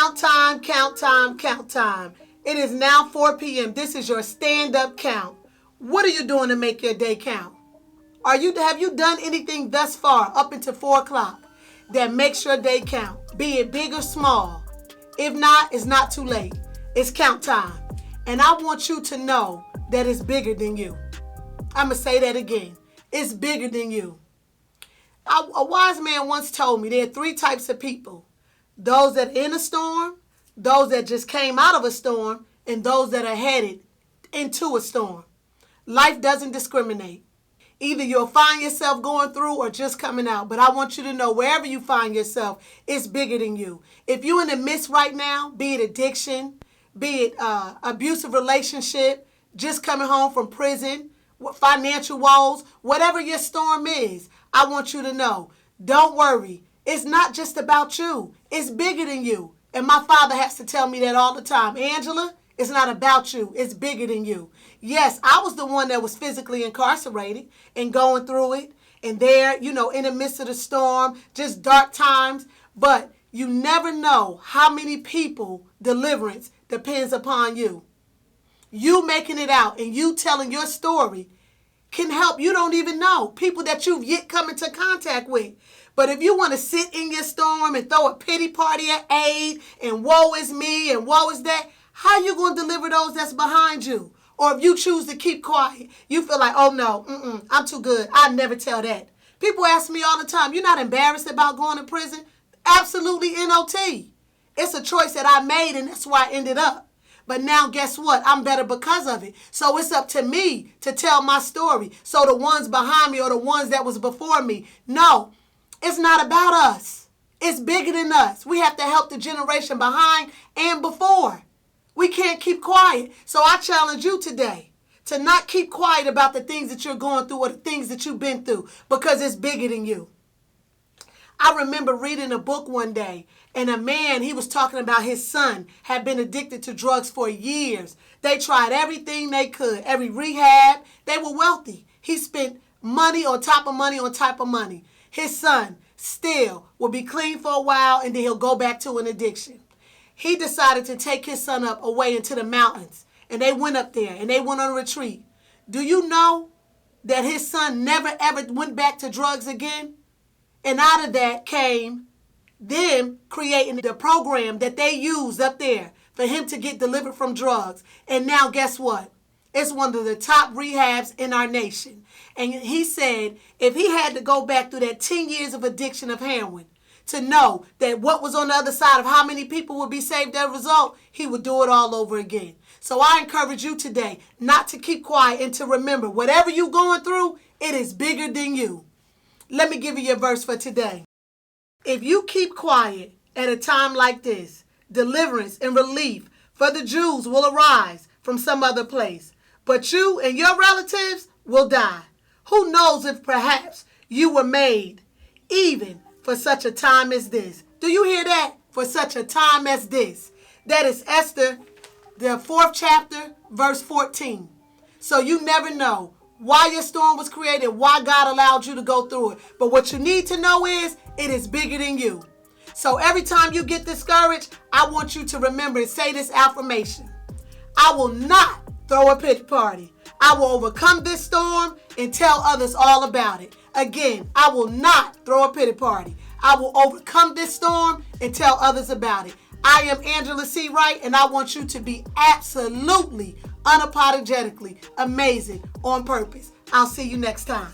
Count time, count time, count time. It is now 4 p.m. This is your stand-up count. What are you doing to make your day count? Have you done anything thus far up until 4 o'clock that makes your day count? Be it big or small. If not, it's not too late. It's count time. And I want you to know that it's bigger than you. I'm going to say that again. It's bigger than you. A wise man once told me there are 3 types of people. Those that are in a storm, those that just came out of a storm, and those that are headed into a storm. Life doesn't discriminate. Either you'll find yourself going through or just coming out. But I want you to know wherever you find yourself, it's bigger than you. If you're in the midst right now, be it addiction, be it abusive relationship, just coming home from prison, financial woes, whatever your storm is, I want you to know, don't worry. It's not just about you. It's bigger than you. And my father has to tell me that all the time. Angela, it's not about you. It's bigger than you. Yes, I was the one that was physically incarcerated and going through it. And there, in the midst of the storm, just dark times. But you never know how many people deliverance depends upon you. You making it out and you telling your story can help. You don't even know people that you've yet come into contact with. But if you want to sit in your storm and throw a pity party at aid and woe is me and woe is that, how you going to deliver those that's behind you? Or if you choose to keep quiet, you feel like, oh no, I'm too good. I never tell that. People ask me all the time, you're not embarrassed about going to prison? Absolutely not. It's a choice that I made and that's why I ended up. But now guess what? I'm better because of it. So it's up to me to tell my story. So the ones behind me or the ones that was before me, no, it's not about us. It's bigger than us. We have to help the generation behind and before. We can't keep quiet. So I challenge you today to not keep quiet about the things that you're going through or the things that you've been through because it's bigger than you. I remember reading a book one day and a man, he was talking about his son had been addicted to drugs for years. They tried everything they could, every rehab. They were wealthy. He spent money on top of money on top of money. His son still will be clean for a while and then he'll go back to an addiction. He decided to take his son up away into the mountains and they went up there and they went on a retreat. Do you know that his son never ever went back to drugs again? And out of that came them creating the program that they used up there for him to get delivered from drugs. And now guess what? It's one of the top rehabs in our nation. And he said if he had to go back through that 10 years of addiction of heroin to know that what was on the other side of how many people would be saved as a result, he would do it all over again. So I encourage you today not to keep quiet and to remember whatever you're going through, it is bigger than you. Let me give you your verse for today. If you keep quiet at a time like this, deliverance and relief for the Jews will arise from some other place. But you and your relatives will die. Who knows if perhaps you were made even for such a time as this. Do you hear that? For such a time as this. That is Esther, the 4th chapter, verse 14. So you never know why your storm was created, why God allowed you to go through it. But what you need to know is it is bigger than you. So every time you get discouraged, I want you to remember and say this affirmation. I will not throw a pity party. I will overcome this storm and tell others all about it. Again, I will not throw a pity party. I will overcome this storm and tell others about it. I am Angela C. Wright, and I want you to be absolutely, unapologetically amazing on purpose. I'll see you next time.